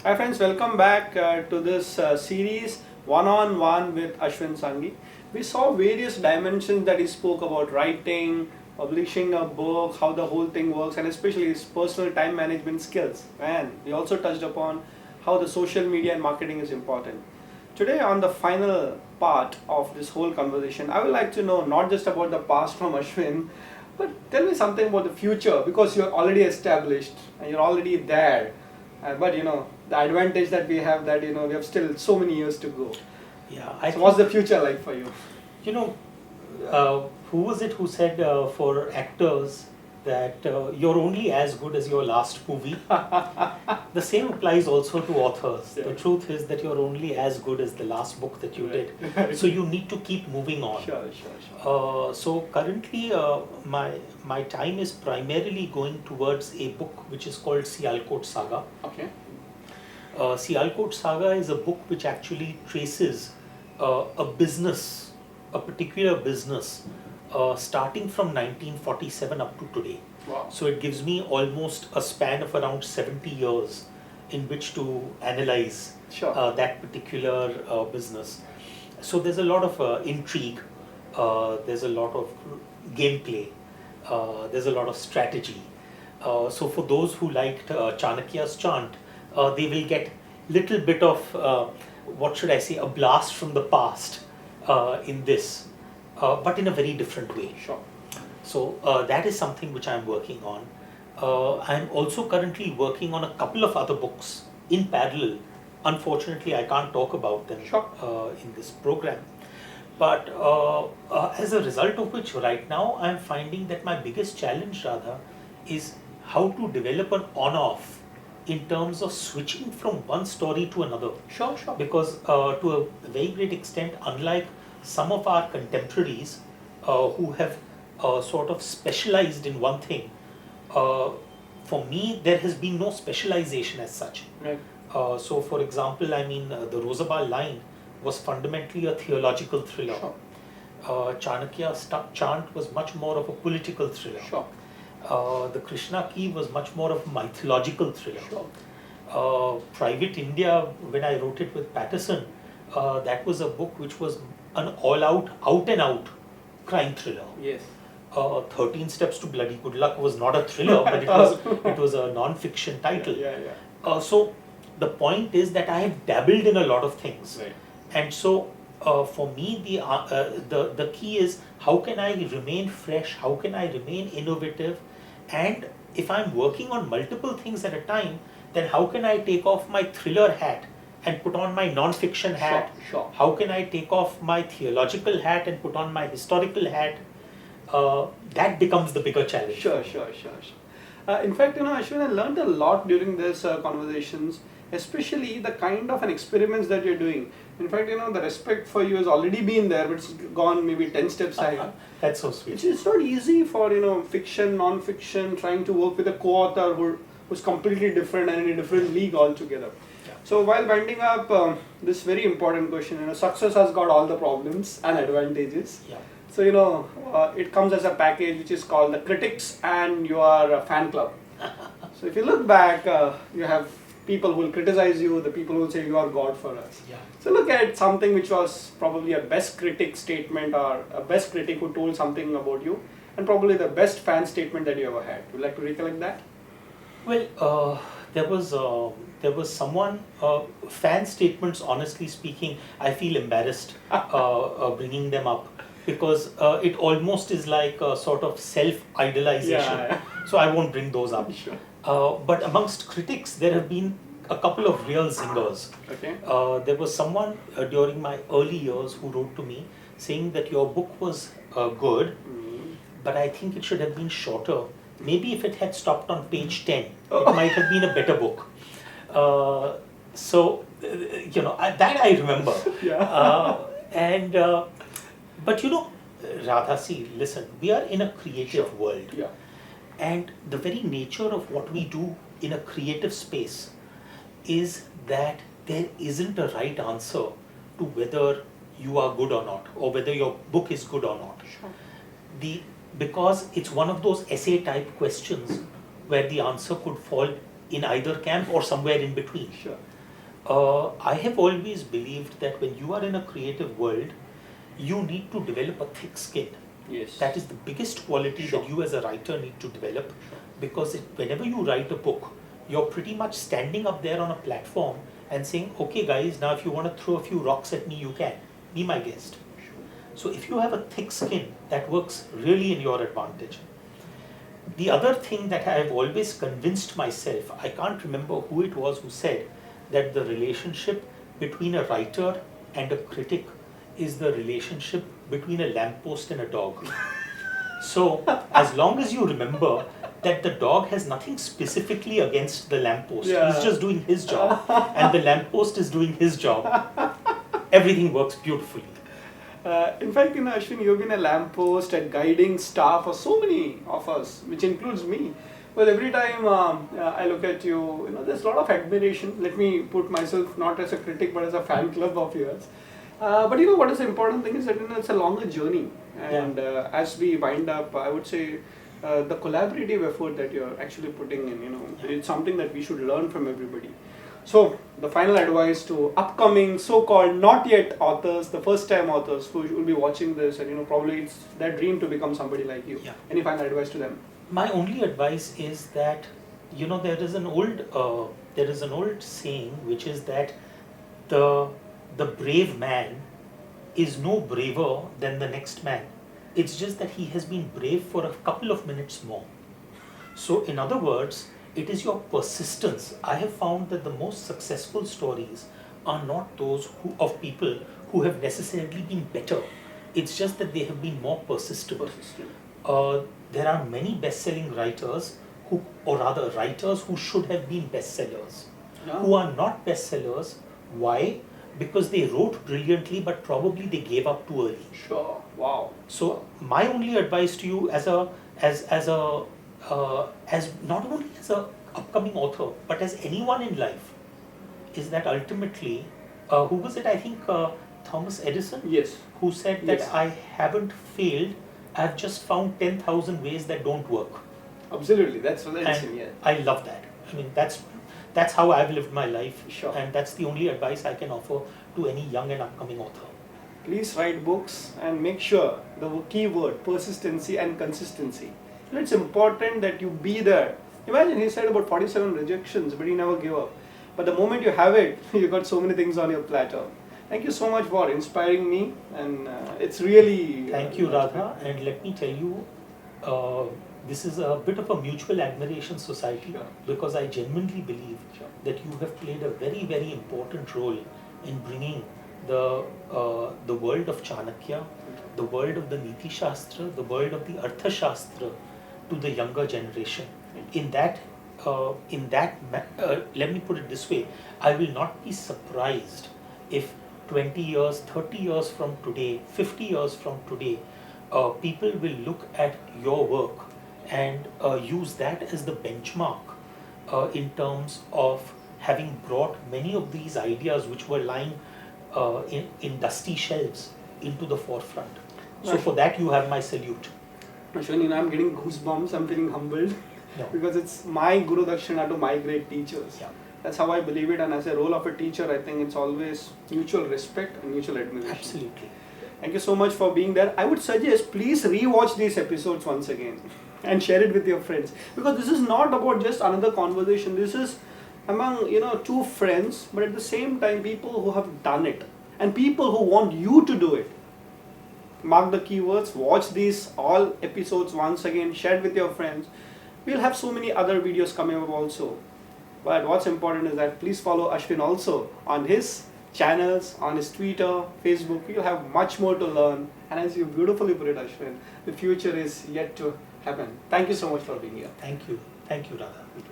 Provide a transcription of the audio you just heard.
Hi friends, welcome back to this series one-on-one with Ashwin Sanghi. We saw various dimensions that he spoke about: writing, publishing a book, how the whole thing works, and especially his personal time management skills. And we also touched upon how the social media and marketing is important. Today, on the final part of this whole conversation, I would like to know not just about the past from Ashwin, but tell me something about the future, because you're already established and you're already there. But the advantage that we have, that we have still so many years to go. Yeah, So what's the future like for you? you know, who was it who said for actors that you're only as good as your last movie? The same applies also to authors. Yeah. The truth is that you're only as good as the last book that you Right. did. So you need to keep moving on. Sure. So currently, my time is primarily going towards a book which is called Sialkot Saga. Okay. Sialkot Saga is a book which actually traces a particular business, starting from 1947 up to today. Wow. So it gives me almost a span of around 70 years in which to analyze Sure. that particular business. So there's a lot of intrigue, there's a lot of gameplay, there's a lot of strategy. So for those who liked Chanakya's chant, they will get little bit of what should I say, a blast from the past in this, but in a very different way. Sure. So that is something which I'm working on. I'm also currently working on a couple of other books in parallel. Unfortunately, I can't talk about them Sure. in this program. But as a result of which, right now, I'm finding that my biggest challenge, rather, is how to develop an on-off in terms of switching from one story to another. Sure. Because to a very great extent, unlike some of our contemporaries who have sort of specialized in one thing, for me, there has been no specialization as such. Right. So, for example, I mean, the Rosabal line was fundamentally a theological thriller. Sure. Chanakya's chant was much more of a political thriller. Sure. The Krishna key was much more of a mythological thriller. Sure. Private India, when I wrote it with Patterson, that was a book which was an all-out, out-and-out crime thriller. Yes. 13 Steps to Bloody Good Luck was not a thriller, but it was a non-fiction title. Yeah. So the point is that I have dabbled in a lot of things. Right. And so for me, the key is, how can I remain fresh? How can I remain innovative? And if I'm working on multiple things at a time, then how can I take off my thriller hat and put on my non-fiction hat? Sure. How can I take off my theological hat and put on my historical hat? That becomes the bigger challenge. Sure. In fact, Ashwin, I learned a lot during these conversations, especially the kind of an experiments that you're doing. In fact, the respect for you has already been there, but it's gone maybe 10 steps higher. That's so sweet. It's not easy for, fiction, non-fiction, trying to work with a co-author who's completely different and in a different league altogether. Yeah. So while winding up this very important question, success has got all the problems and advantages. Yeah. So, it comes as a package which is called the critics and your fan club. So if you look back, you have people who will criticize you, the people who will say you are God for us. Yeah. So look at something which was probably a best critic statement, or a best critic who told something about you, and probably the best fan statement that you ever had. Would you like to recollect that? Well, there was someone, fan statements, honestly speaking, I feel embarrassed bringing them up, because it almost is like a sort of self-idolization. Yeah. So I won't bring those up. Sure. But amongst critics, there have been a couple of real zingers. Okay. There was someone during my early years who wrote to me saying that your book was good, but I think it should have been shorter. Maybe if it had stopped on page 10, it might have been a better book. That I remember. Yeah. But Radha, see, listen, we are in a creative world. Yeah. And the very nature of what we do in a creative space is that there isn't a right answer to whether you are good or not, or whether your book is good or not. Sure. Because it's one of those essay type questions where the answer could fall in either camp or somewhere in between. Sure. I have always believed that when you are in a creative world, you need to develop a thick skin. Yes. That is the biggest quality Sure. that you as a writer need to develop, because whenever you write a book, you're pretty much standing up there on a platform and saying, okay guys, now if you want to throw a few rocks at me, you can. Be my guest. So if you have a thick skin, that works really in your advantage. The other thing that I have always convinced myself, I can't remember who it was who said that the relationship between a writer and a critic is the relationship between a lamppost and a dog. So as long as you remember that the dog has nothing specifically against the lamppost, he's just doing his job, and the lamppost is doing his job, everything works beautifully. In fact, Ashwin, you've been a lamppost and guiding star for so many of us, which includes me. Well, every time I look at you, there's a lot of admiration. Let me put myself not as a critic, but as a fan club of yours. But what is the important thing is that it's a longer journey. And as we wind up, I would say the collaborative effort that you're actually putting in, it's something that we should learn from everybody. So, the final advice to upcoming so-called not yet authors, the first-time authors who will be watching this, and probably it's their dream to become somebody like you. Yeah. Any final advice to them? My only advice is that there is an old saying which is that the brave man is no braver than the next man. It's just that he has been brave for a couple of minutes more. So in other words, it is your persistence. I have found that the most successful stories are not those of people who have necessarily been better. It's just that they have been more persistent. There are many best-selling writers writers who should have been bestsellers, who are not bestsellers. Why? Because they wrote brilliantly, but probably they gave up too early. Sure. Wow. So my only advice to you as not only as a upcoming author, but as anyone in life, is that ultimately, who was it? I think Thomas Edison. Yes. Who said that Yes. I haven't failed. I've just found 10,000 ways that don't work. Absolutely. That's what And yeah. I love that. I mean, that's how I've lived my life. Sure. And that's the only advice I can offer to any young and upcoming author. Please write books and make sure the key word, persistency and consistency. It's important that you be there. Imagine he said about 47 rejections, but he never gave up. But the moment you have it, you got so many things on your platter. Thank you so much for inspiring me, and it's really... Thank you, Radha, and let me tell you, this is a bit of a mutual admiration society, Sure. because I genuinely believe that you have played a very, very important role in bringing the world of Chanakya, the world of the Niti Shastra, the world of the Artha Shastra to the younger generation. Let me put it this way, I will not be surprised if 20 years, 30 years from today, 50 years from today, people will look at your work and use that as the benchmark in terms of having brought many of these ideas which were lying in dusty shelves into the forefront. So for that you have my salute. Ashwin, I'm getting goosebumps, I'm feeling humbled. No. Because it's my Guru Dakshina to my great teachers. Yeah. That's how I believe it, and as a role of a teacher, I think it's always mutual respect and mutual admiration. Absolutely. Thank you so much for being there. I would suggest please re-watch these episodes once again and share it with your friends, because this is not about just another conversation. This is among two friends, but at the same time people who have done it and people who want you to do it. Mark the keywords, watch these all episodes once again, share it with your friends. We'll have so many other videos coming up also. But what's important is that please follow Ashwin also on his channels, on his Twitter, Facebook. You'll have much more to learn. And as you beautifully put it, Ashwin, the future is yet to happen. Thank you so much for being here. Thank you. Thank you, Radha.